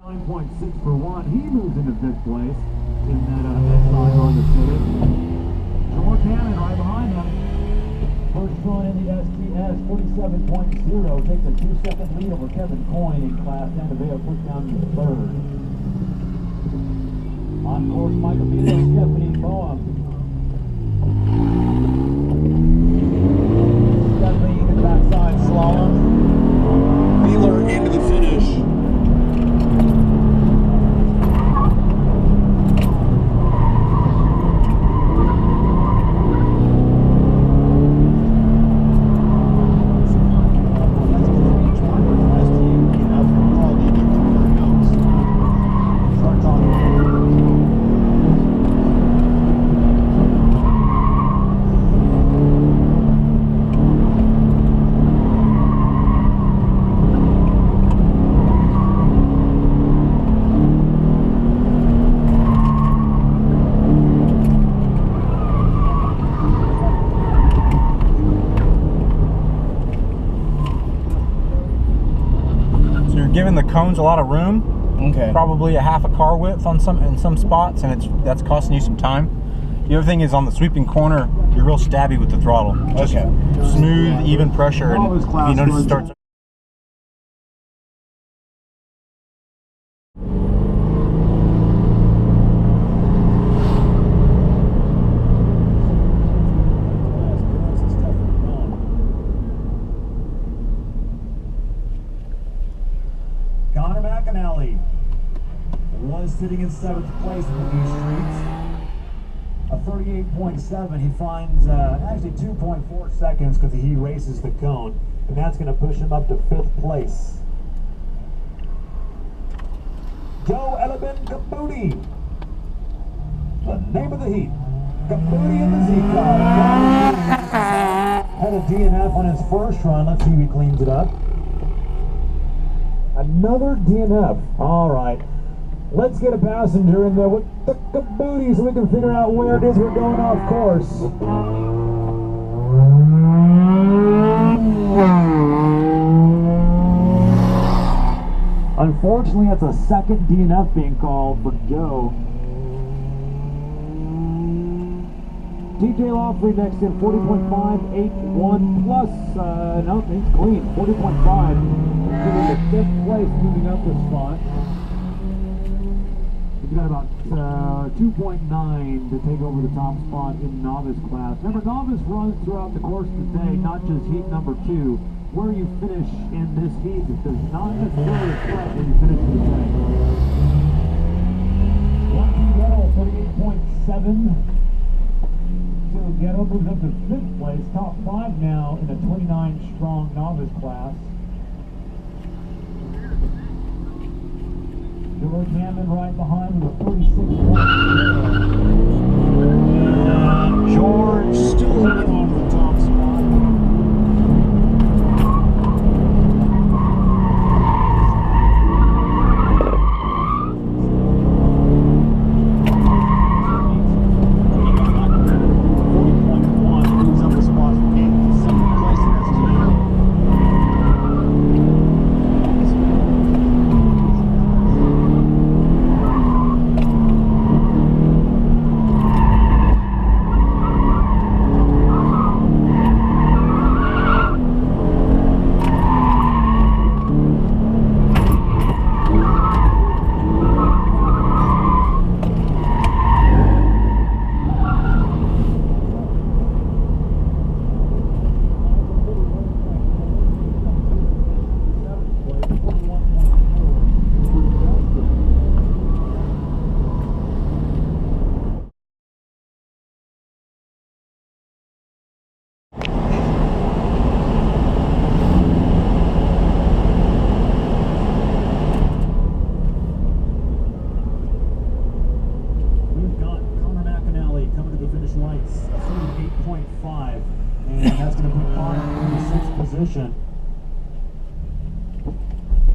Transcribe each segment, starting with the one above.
9.6 for one. He moves into 5th place in that Exxon Honda Civic. George Hammond right behind him. First run in the STS, 47.0. Takes a 2-second lead over Kevin Coyne in class. Dan DeVeo pushed down to 3rd. On course, Michael Vito, Stephanie Boehm. Stephanie in the backside slalom. Wheeler into the finish. Giving the cones a lot of room. Okay. Probably a half a car width on some spots, and that's costing you some time. The other thing is on the sweeping corner, you're real stabby with the throttle. Just smooth, even pressure, and if you notice it starts. Was sitting in 7th place in the B Streets. A 38.7. He finds actually 2.4 seconds because he races the cone, and that's going to push him up to 5th place. Joe Elabin Caputi. The name of the heat. Caputi in the Z car. Had a DNF on his first run. Let's see if he cleans it up. Another DNF. All right. Let's get a passenger in there with the Caputi so we can figure out where it is we're going off course. Unfortunately, that's a second DNF being called for Joe. TJ Lawfrey next in, 40.581 plus, no, it's clean, 40.5. Considering the 5th place, moving up the spot. We've got about 2.9 to take over the top spot in novice class. Remember, novice runs throughout the course of the day, not just heat number 2. Where you finish in this heat does not necessarily reflect where you finish for the day. Ghetto, 38.7. So Ghetto moves up to 5th place, top 5 now in the 29 strong novice class. George Hammond right behind with a 46.0. George still holding on to the top spot.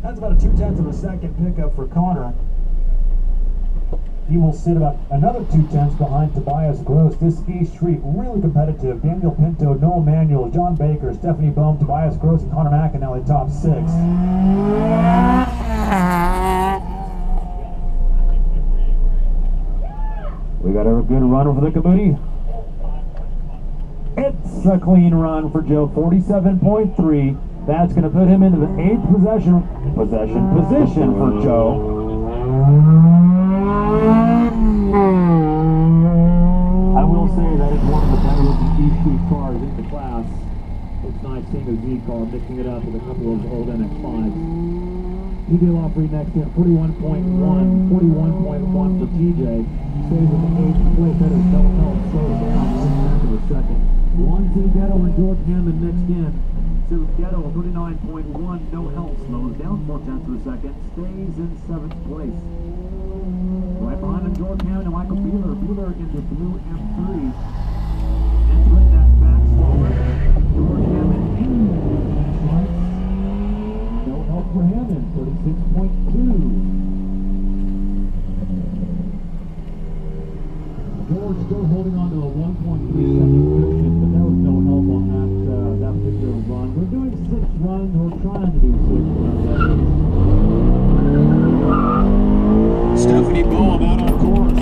That's about a 0.2 of a second pickup for Connor. He will sit about another 0.2 behind Tobias Gross. This ski streak really competitive. Daniel Pinto, Noel Manuel, John Baker, Stephanie Boehm, Tobias Gross, and Connor McAnally top 6. We got a good run for the Kabuti. It's a clean run for Joe, 47.3. That's going to put him into the 8th position for Joe. I will say that is one of the better looking E-Street cars in the class. It's nice seeing a Z-car mixing it up with a couple of old MX-5s. TJ Lawfrey next in 41.1 for TJ. Stays with the 8th place. That is no help. Slows down 1/10 of a second. 1-2 Ghetto and George Hammond next in. So Ghetto 39.1, no help. Slows down 4/10 of a second. Stays in 7th place. Right behind him, George Hammond and Michael Beeler. Beeler in the blue M3. Entering that back slower. George Hammond in the lights. No help for Hammond, 36.2. George still holding on to a 1.3 second cushion, but there was no help on that particular run. We're doing 6 runs. We're trying to do 6 runs. Stephanie Boehm out on course.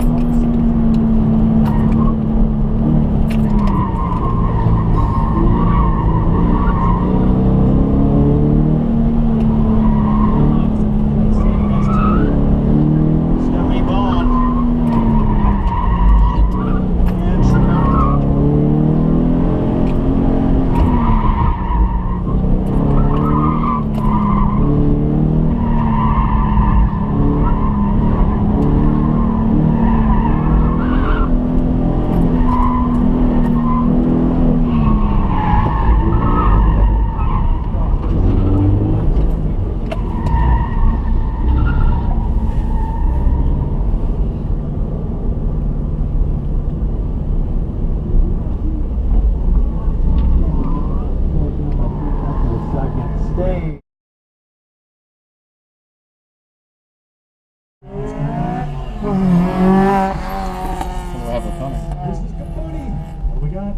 This is Kabuti. What do we got?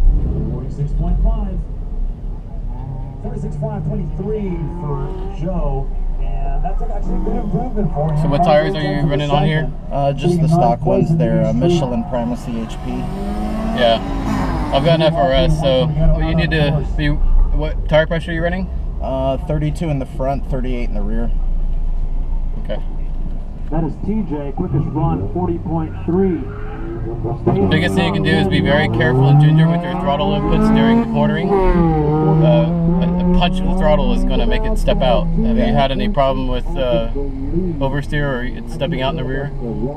46.5. 46.523 for Joe. And that's actually a good improvement for him. So what tires are you running on here? Just the stock ones there, Michelin Primacy HP. Yeah. I've got an FRS, so you need to be, what tire pressure are you running? 32 in the front, 38 in the rear. Okay. That is TJ, quickest run, 40.3. The biggest thing you can do is be very careful and ginger with your throttle inputs during the cornering. A punch of the throttle is going to make it step out. Have you had any problem with oversteer or it stepping out in the rear?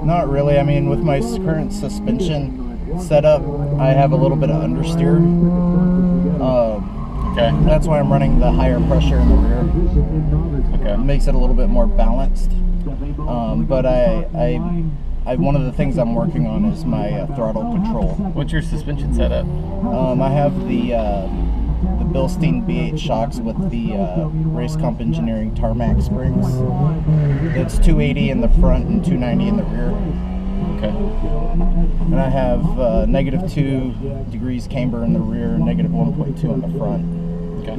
Not really. I mean, with my current suspension setup, I have a little bit of understeer. Okay. That's why I'm running the higher pressure in the rear. Okay. It makes it a little bit more balanced. But one of the things I'm working on is my throttle control. What's your suspension setup? I have the Bilstein B8 shocks with the Race Comp Engineering Tarmac springs. It's 280 in the front and 290 in the rear. Okay. And I have -2 degrees camber in the rear, -1.2 in the front. Okay.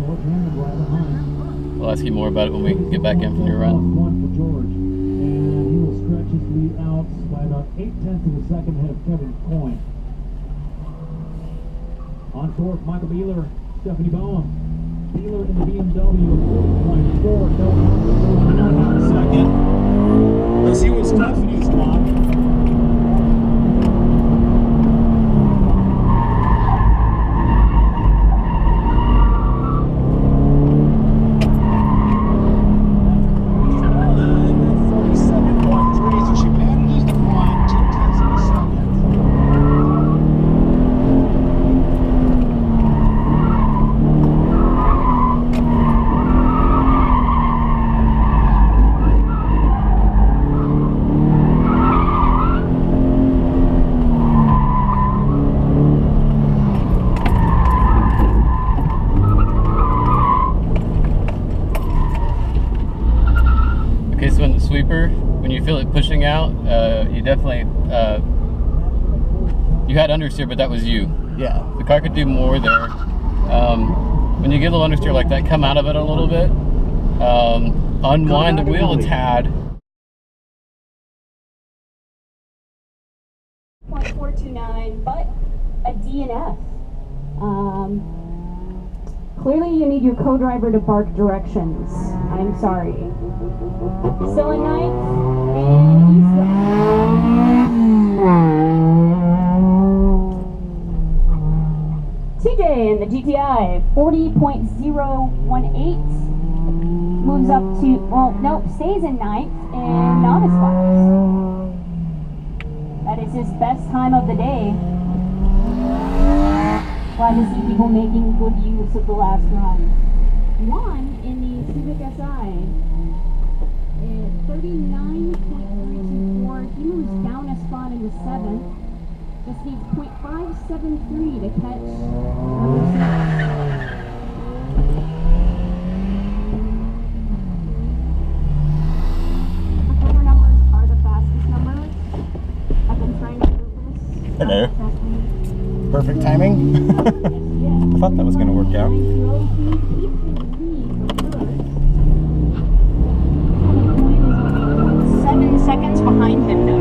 We'll ask you more about it when we get back in from your run. He will stretch his lead out by about 0.8 of a second ahead of Kevin Coyne. On fourth, Michael Beeler, Stephanie Boehm. Beeler in the BMW, 40.4. No second. Let's see what Stephanie's got. Okay, so in the sweeper, when you feel it pushing out, you definitely, you had understeer, but that was you. Yeah. The car could do more there. When you get a little understeer like that, come out of it a little bit. Unwind the wheel a tad. 429, but a DNF. Clearly you need your co-driver to bark directions. I'm sorry. Still in ninth, and TJ in the GTI, 40.018. Moves up to, well, nope, stays in ninth and not as fast. That is his best time of the day. Glad to see people making good use of the last run. One in the Civic SI. 39.324. He moves down a spot into 7th. Just needs 0.573 to catch number 6. October numbers are the fastest numbers. I've been trying to do this. Hello. Perfect timing. I thought that was going to work out. 7 seconds behind him now.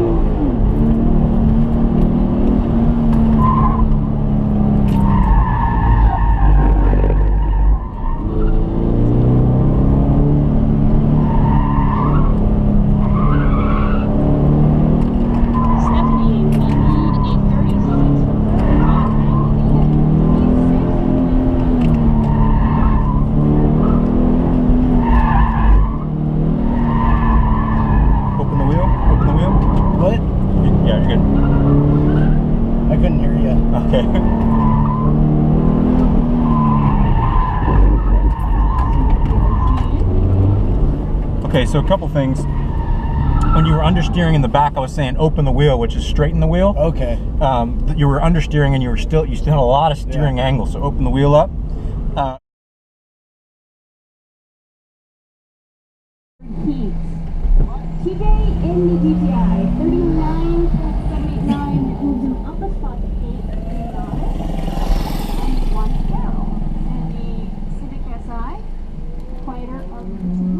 Okay, so a couple things. When you were understeering in the back, I was saying open the wheel, which is straighten the wheel. Okay. You were understeering and you still had a lot of steering angle, so open the wheel up. TJ in the GTI, 39.789, moves him up a spot to 8 and 1 barrel. And the Civic SI, quieter of the two,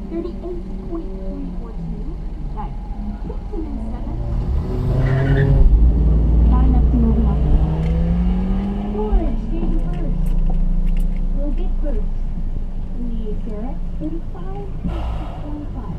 38.342. That puts him in 7th. Not enough to move him up. George, getting first. We'll get first. In the Sierra, 35.615.